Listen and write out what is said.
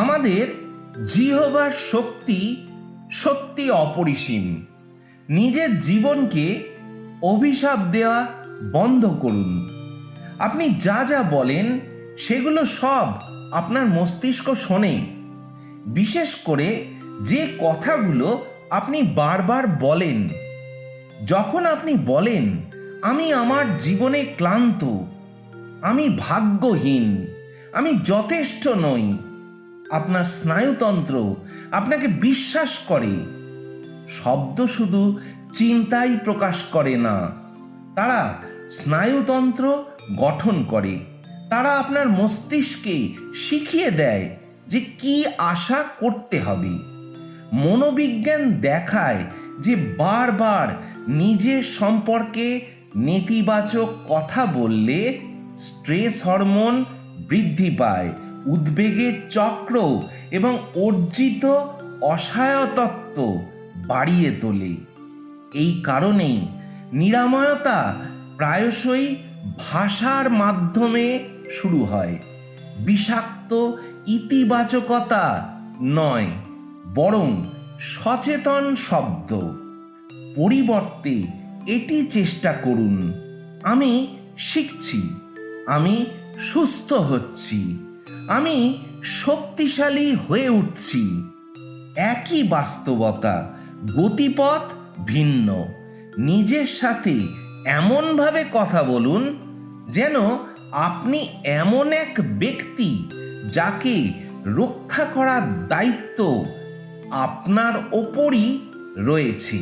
আমাদের জিহ্বার শক্তি সত্যি অপরিসীম। নিজের জীবনকে অভিশাপ দেওয়া বন্ধ করুন। আপনি যা যা বলেন সেগুলো সব আপনার মস্তিষ্ক শোনে। বিশেষ করে যে কথাগুলো আপনি বারবার বলেন। যখন আপনি বলেন, আমি আমার জীবনে ক্লান্ত, আমি ভাগ্যহীন, আমি যথেষ্ট নই, আপনার স্নায়ুতন্ত্র আপনাকে বিশ্বাস করে। শব্দ শুধু চিন্তাই প্রকাশ করে না, তারা স্নায়ুতন্ত্র গঠন করে। তারা আপনার মস্তিষ্কে শিখিয়ে দেয় যে কি আশা করতে হবে। মনোবিজ্ঞান দেখায় যে বারবার নিজের সম্পর্কে নেতিবাচক কথা বললে স্ট্রেস হরমোন বৃদ্ধি পায়, উদ্বেগের চক্র এবং অর্জিত অসহায়ত্ব বাড়িয়ে তোলে। এই কারণেই নিরাময়তা প্রায়শই ভাষার মাধ্যমে শুরু হয়। বিষাক্ত ইতিবাচকতা নয়, বরং সচেতন শব্দ। পরিবর্তে এটি চেষ্টা করুন, আমি শিখছি, আমি সুস্থ হচ্ছি, আমি শক্তিশালী হয়ে উঠছি। একই বাস্তবতা, গতিপথ ভিন্ন। নিজের সাথে এমনভাবে কথা বলুন যেন আপনি এমন এক ব্যক্তি যাকে রক্ষা করার দায়িত্ব আপনার ওপরই রয়েছে।